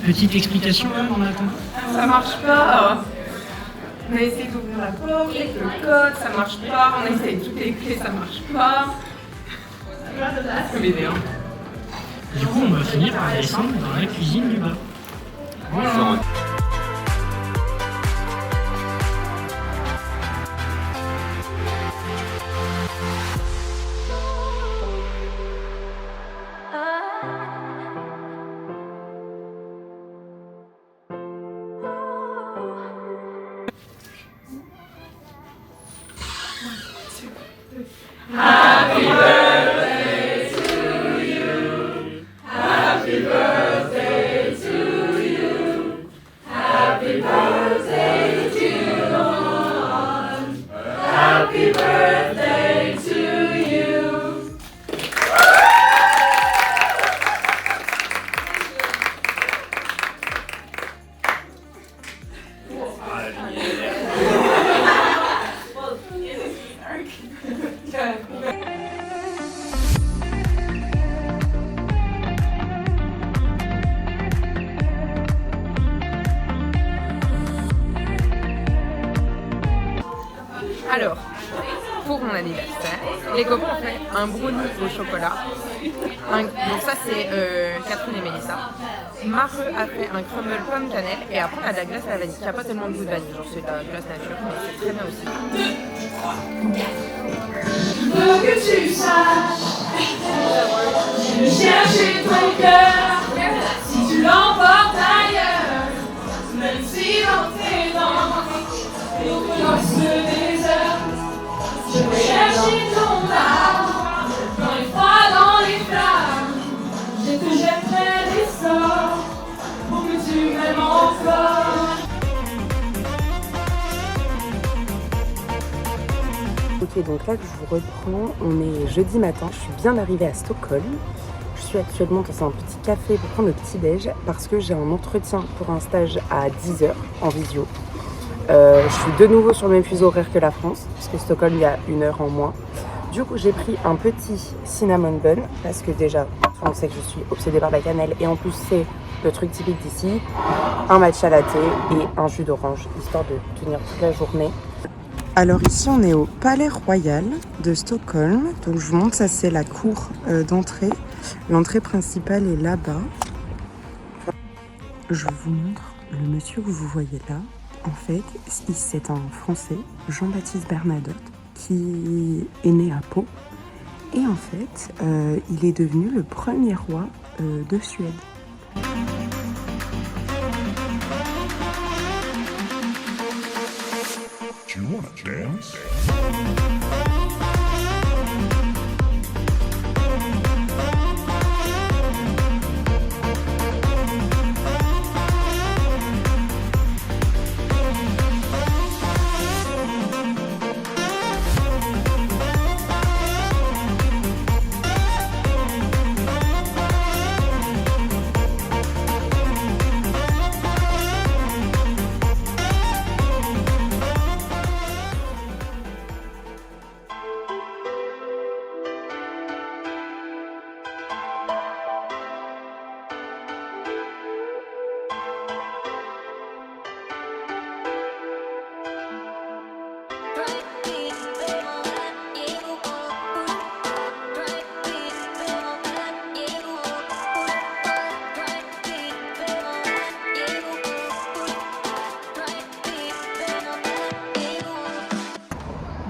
petite explication là en attendant. Ça marche pas. On a essayé d'ouvrir la porte avec le code, ça marche pas. On a essayé toutes les clés, ça marche pas. C'est l'idée, hein. Du coup, on va finir par descendre dans la cuisine du bas. Voilà. Happy birthday to you. Happy birthday to you. Happy birthday dear Lord. Happy birthday to you. Alors, pour mon anniversaire, les copains ont fait un brownie au chocolat. Donc ça c'est Catherine et Mélissa. Mareux a fait un crumble pomme cannelle et après on a de la glace à la vanille qui n'a pas tellement de goût de vanille, genre c'est de la glace nature mais c'est très bien aussi. Je veux que tu saches, je chercher ton cœur, si tu l'emportes ailleurs, même si dans tes dents, dans ce désert, je vais chercher ton âme, dans les froids, dans les flammes, je te jetterai des sorts, pour que tu m'aimes encore. Ok, donc là je vous reprends, on est jeudi matin, je suis bien arrivée à Stockholm. Je suis actuellement dans un petit café pour prendre le petit déj parce que j'ai un entretien pour un stage à 10h en visio. Je suis de nouveau sur le même fuseau horaire que la France, parce que Stockholm il y a 1 heure en moins. Du coup j'ai pris un petit cinnamon bun, parce que déjà tout le monde sait que je suis obsédée par la cannelle et en plus c'est le truc typique d'ici. Un matcha latte et un jus d'orange, histoire de tenir toute la journée. Alors ici on est au Palais Royal de Stockholm, donc je vous montre, ça c'est la cour d'entrée. L'entrée principale est là-bas. Je vous montre le monsieur que vous voyez là. En fait, c'est un Français, Jean-Baptiste Bernadotte, qui est né à Pau. Et en fait, il est devenu le premier roi de Suède. Do you wanna dance?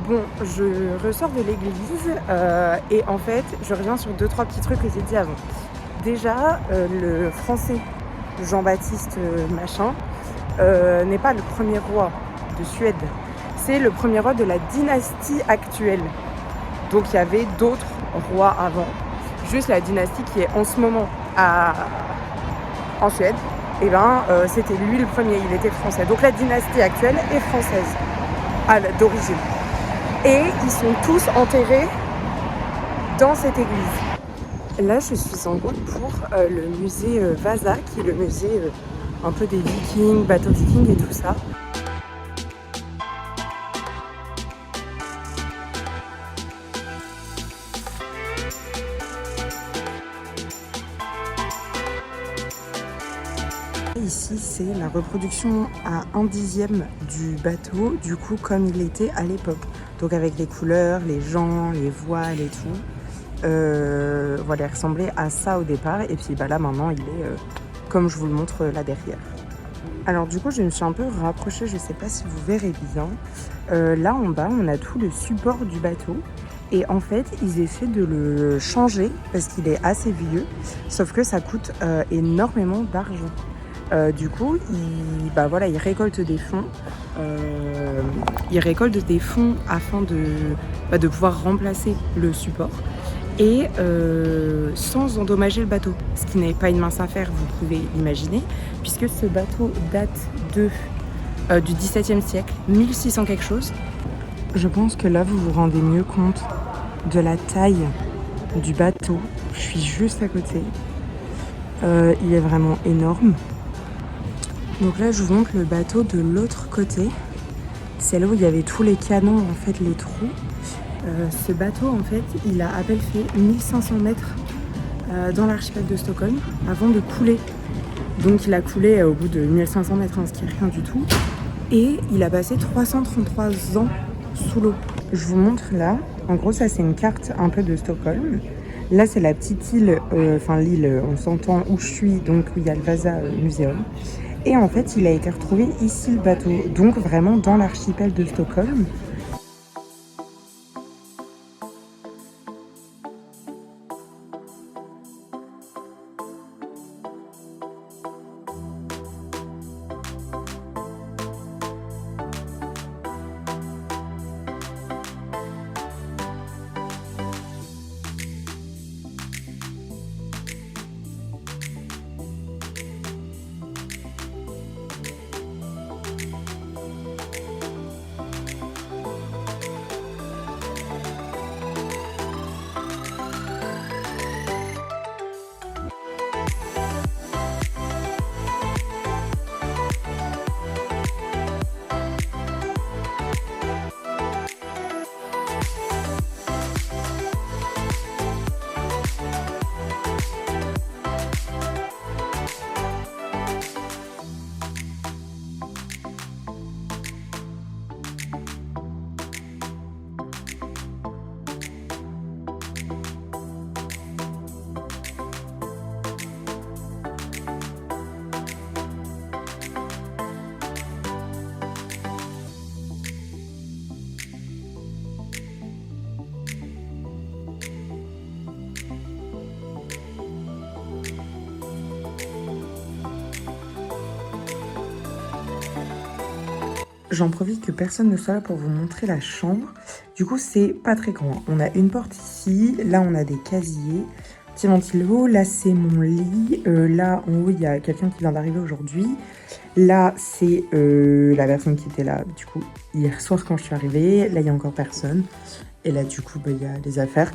Bon, je ressors de l'église et en fait, je reviens sur 2-3 petits trucs que j'ai dit avant. Déjà, le français Jean-Baptiste machin n'est pas le premier roi de Suède. C'est le premier roi de la dynastie actuelle. Donc il y avait d'autres rois avant. Juste la dynastie qui est en ce moment en Suède, et c'était lui le premier, il était français. Donc la dynastie actuelle est française d'origine. Et ils sont tous enterrés dans cette église. Là, je suis en route pour le musée Vasa, qui est le musée un peu des Vikings, bateaux Vikings et tout ça. ici, c'est la reproduction à 1/10 du bateau, du coup, comme il était à l'époque. Donc avec les couleurs, les gens, les voiles et tout. Voilà, il ressemblait à ça au départ. Et puis là, maintenant, il est comme je vous le montre là derrière. Alors du coup, je me suis un peu rapprochée, je ne sais pas si vous verrez bien. Là, en bas, on a tout le support du bateau. Et en fait, ils essaient de le changer parce qu'il est assez vieux. Sauf que ça coûte énormément d'argent. Du coup, ils récoltent des fonds. Ils récoltent des fonds afin de pouvoir remplacer le support. Et sans endommager le bateau. Ce qui n'est pas une mince affaire, vous pouvez l'imaginer, puisque ce bateau date du XVIIe siècle, 1600 quelque chose. Je pense que là, vous vous rendez mieux compte de la taille du bateau. Je suis juste à côté. Il est vraiment énorme. Donc là, je vous montre le bateau de l'autre côté. C'est là où il y avait tous les canons, en fait, les trous. Ce bateau, en fait, il a à peine fait 1500 mètres dans l'archipel de Stockholm avant de couler. Donc il a coulé au bout de 1500 mètres, ce qui est rien du tout. Et il a passé 333 ans sous l'eau. Je vous montre là. En gros, ça, c'est une carte un peu de Stockholm. Là, c'est la petite île, l'île, on s'entend où je suis, donc où il y a le Vasa Museum. Et en fait, il a été retrouvé ici, le bateau, donc vraiment dans l'archipel de Stockholm. J'en profite que personne ne soit là pour vous montrer la chambre. Du coup, c'est pas très grand. On a une porte ici. Là, on a des casiers. Petit ventilo. Là, c'est mon lit. Là, en haut, il y a quelqu'un qui vient d'arriver aujourd'hui. Là, c'est la personne qui était là, du coup, hier soir quand je suis arrivée. Là, il y a encore personne. Et là, du coup, il y a des affaires.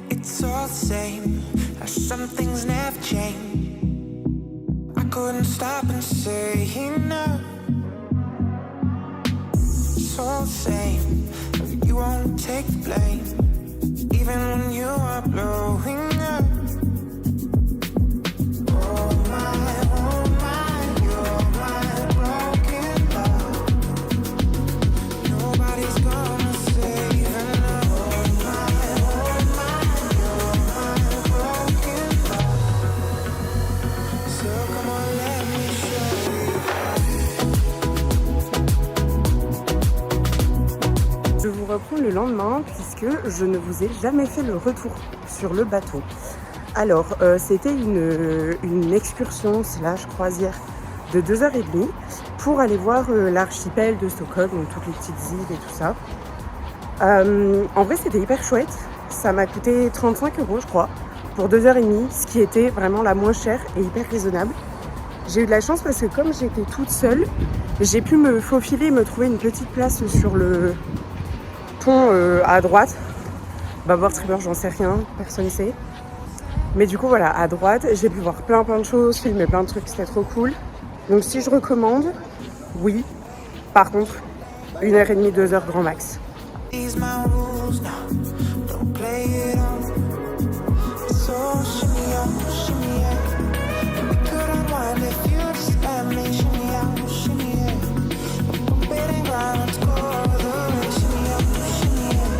It's all the same, how some things never change. I couldn't stop and say enough. It's all the same, you won't take the blame, even when you are blowing up. Oh my, you're my broken love. Nobody's gonna save enough. Je vous reprends le lendemain puisque je ne vous ai jamais fait le retour sur le bateau. Alors, c'était une excursion / croisière de 2h30 pour aller voir l'archipel de Stockholm, donc toutes les petites îles et tout ça. En vrai, c'était hyper chouette. Ça m'a coûté 35 € je crois. pour 2h30, ce qui était vraiment la moins chère et hyper raisonnable. J'ai eu de la chance parce que comme j'étais toute seule, j'ai pu me faufiler et me trouver une petite place sur le pont à droite. Bâbord, tribord, j'en sais rien, personne ne sait. Mais du coup voilà, à droite, j'ai pu voir plein de choses, filmer plein de trucs, c'était trop cool. Donc si je recommande, oui. Par contre, 1h30, 2h grand max. These my rules now. Don't play it on. So shimmy up, shimmy up. We could unwind if you just let me shimmy up, shimmy up. Pump it and grind, let's go all the way. Shimmy up, shimmy up.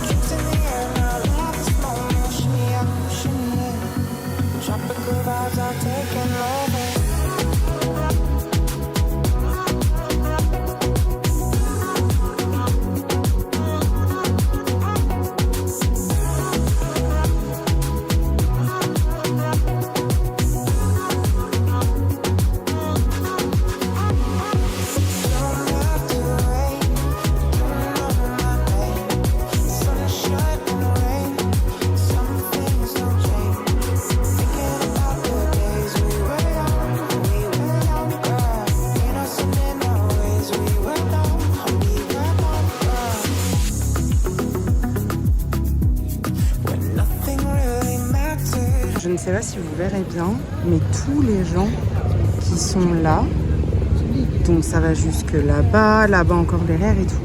Drinks in the air now, let us moment. Shimmy up, shimmy up. Tropical vibes are taking over. Je ne sais pas si vous verrez bien, mais tous les gens qui sont là, donc ça va jusque là-bas, là-bas encore derrière et tout,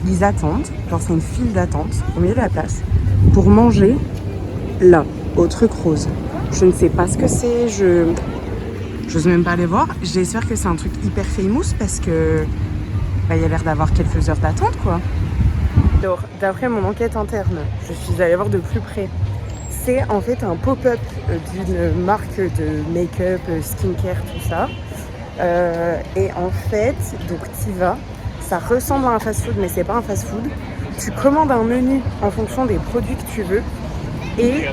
ils attendent, genre c'est une file d'attente au milieu de la place, pour manger là, au truc rose. Je ne sais pas ce que c'est, je n'ose même pas aller voir. J'espère que c'est un truc hyper famous parce que bah, y a l'air d'avoir quelques heures d'attente quoi. Alors, d'après mon enquête interne, je suis allée voir de plus près. C'est en fait un pop-up d'une marque de make-up, skincare, tout ça. Et en fait, donc t'y vas, ça ressemble à un fast-food, mais c'est pas un fast-food. Tu commandes un menu en fonction des produits que tu veux. Et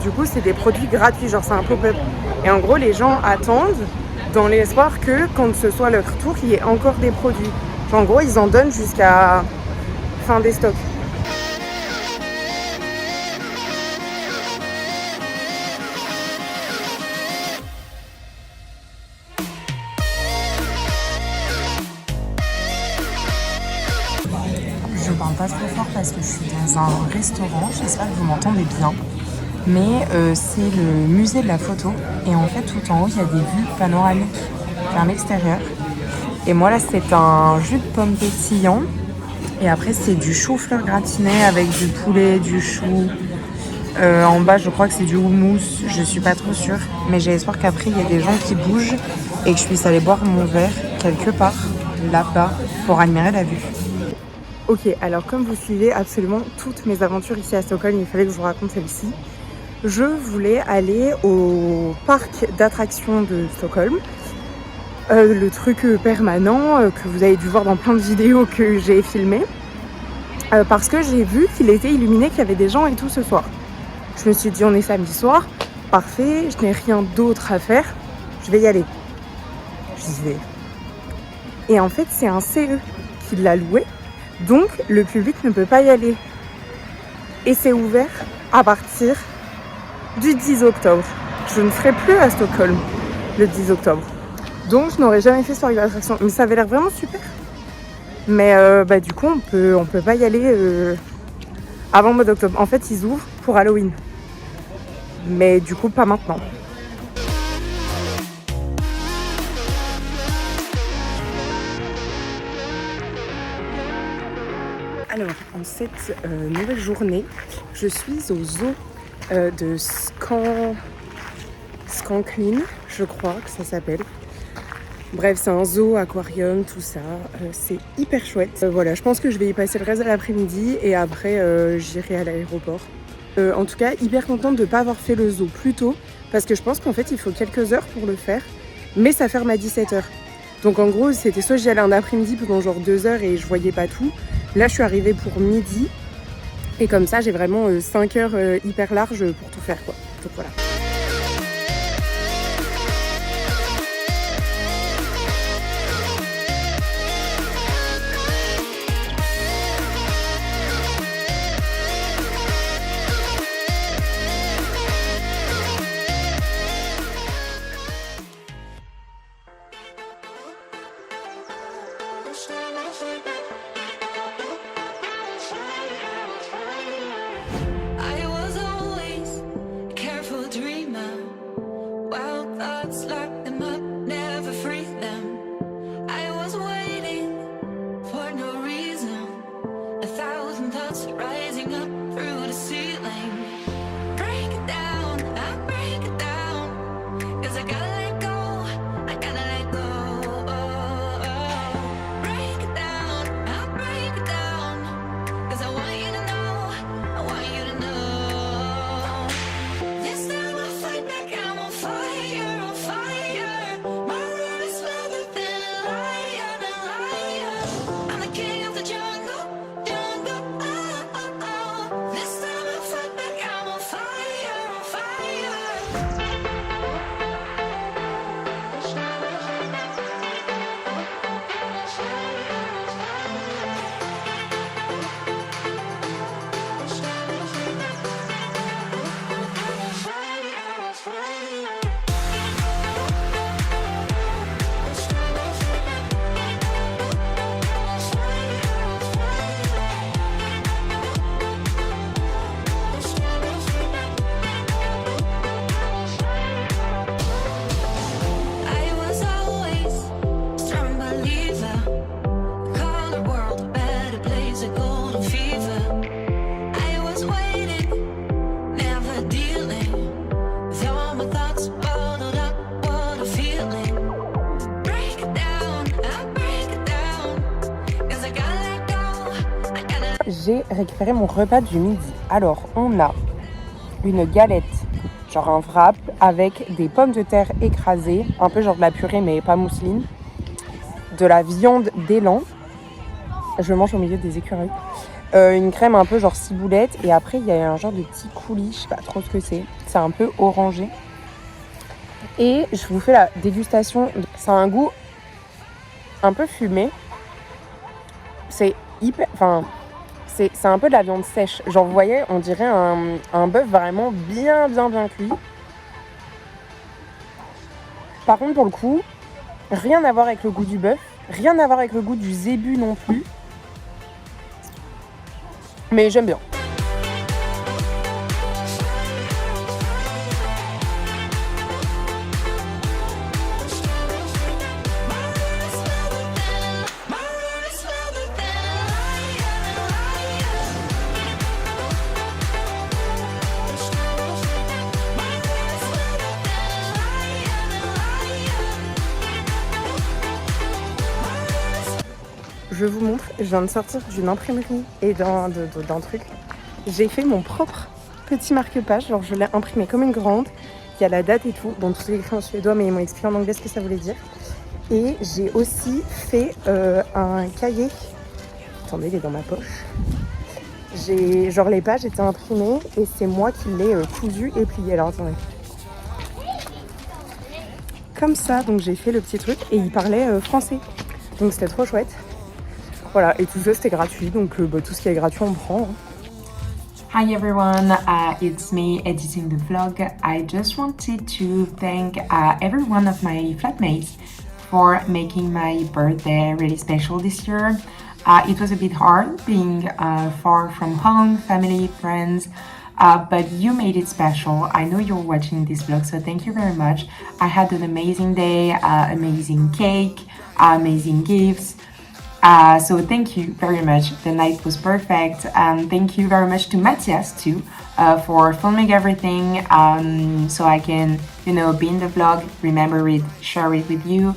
du coup, c'est des produits gratuits, genre c'est un pop-up. Et en gros, les gens attendent dans l'espoir que quand ce soit leur tour, il y ait encore des produits. Genre, en gros, ils en donnent jusqu'à fin des stocks. Je parle pas trop fort parce que je suis dans un restaurant, j'espère que vous m'entendez bien. Mais c'est le musée de la photo et en fait tout en haut il y a des vues panoramiques vers l'extérieur. Et moi là c'est un jus de pomme pétillant et après c'est du chou-fleur gratiné avec du poulet, du chou. En bas je crois que c'est du houmous, je suis pas trop sûre. Mais j'ai espoir qu'après il y ait des gens qui bougent et que je puisse aller boire mon verre quelque part là-bas pour admirer la vue. Ok, alors comme vous suivez absolument toutes mes aventures ici à Stockholm, il fallait que je vous raconte celle-ci. Je voulais aller au parc d'attractions de Stockholm, le truc permanent que vous avez dû voir dans plein de vidéos que j'ai filmées, parce que j'ai vu qu'il était illuminé, qu'il y avait des gens et tout ce soir. Je me suis dit on est samedi soir, parfait, je n'ai rien d'autre à faire, je vais y aller. J'y vais. Et en fait c'est un CE qui l'a loué. Donc, le public ne peut pas y aller. Et c'est ouvert à partir du 10 octobre. Je ne serai plus à Stockholm le 10 octobre. Donc, je n'aurais jamais fait ce parc d'attraction. Mais ça avait l'air vraiment super. Mais du coup, on peut pas y aller avant le mois d'octobre. En fait, ils ouvrent pour Halloween. Mais du coup, pas maintenant. Alors, en cette nouvelle journée, je suis au zoo de Skanklin, je crois que ça s'appelle. Bref, c'est un zoo, aquarium, tout ça. C'est hyper chouette. Voilà, je pense que je vais y passer le reste de l'après-midi et après, j'irai à l'aéroport. En tout cas, hyper contente de ne pas avoir fait le zoo plus tôt parce que je pense qu'en fait, il faut quelques heures pour le faire, mais ça ferme à 17h. Donc en gros, c'était soit j'y allais en après-midi pendant genre 2 heures et je voyais pas tout. Là, je suis arrivée pour midi et comme ça, j'ai vraiment 5 heures hyper larges pour tout faire, quoi. Donc voilà. I was always a careful dreamer. Wild thoughts lock them up, never free them. I was waiting for no reason. 1,000 thoughts rising up through the ceiling. Break it down, I break it down. 'Cause I gotta let go, I gotta let go. Break it down, I break it down. 'Cause I want you to know, I want you to know. This time I fight back, I'm on fire, on fire. My road is smoother than a lion, a lion. I'm the king of the jungle, jungle. Oh, oh, oh. This time I fight back, I'm on fire, on fire. I was always a strong believer. Call the world a better place, a golden fever. I was waiting, never dealing with all my thoughts bottled up. What a feeling. Break it down, I break it down. 'Cause I gotta let go, I gotta. J'ai récupéré mon repas du midi. Alors, on a une galette, genre un wrap, avec des pommes de terre écrasées, un peu genre de la purée mais pas mousseline, de la viande d'élan, je mange au milieu des écureuils, une crème un peu genre ciboulette, et après il y a un genre de petit coulis, je sais pas trop ce que c'est un peu orangé. Et je vous fais la dégustation, ça a un goût un peu fumé, c'est hyper, enfin c'est un peu de la viande sèche, genre vous voyez, on dirait un bœuf vraiment bien cuit. Par contre pour le coup, rien à voir avec le goût du bœuf, rien à voir avec le goût du zébu non plus, mais j'aime bien. My road is smoother than a lion, a lion. My road is smoother than a lion, a lion. Je vous montre, je viens de sortir d'une imprimerie et d'un truc. J'ai fait mon propre petit marque-page, genre je l'ai imprimé comme une grande. Il y a la date et tout, bon tout est écrit en suédois mais ils m'ont expliqué en anglais ce que ça voulait dire. Et j'ai aussi fait un cahier. Attendez, il est dans ma poche. Genre les pages étaient imprimées et c'est moi qui l'ai cousu et plié. Alors attendez. Comme ça, donc j'ai fait le petit truc et il parlait français. Donc c'était trop chouette. Voilà, et tout ça c'était gratuit, donc tout ce qui est gratuit on prend. Hi everyone, it's me editing the vlog. I just wanted to thank every one of my flatmates for making my birthday really special this year. It was a bit hard being far from home, family, friends, but you made it special. I know you're watching this vlog, so thank you very much. I had an amazing day, amazing cake, amazing gifts. So thank you very much. The night was perfect. Thank you very much to Matthias too for filming everything, so I can, you know, be in the vlog, remember it, share it with you.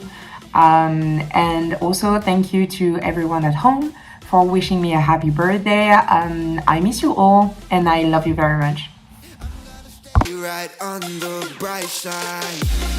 And also thank you to everyone at home for wishing me a happy birthday. I miss you all and I love you very much. You're right on the bright side.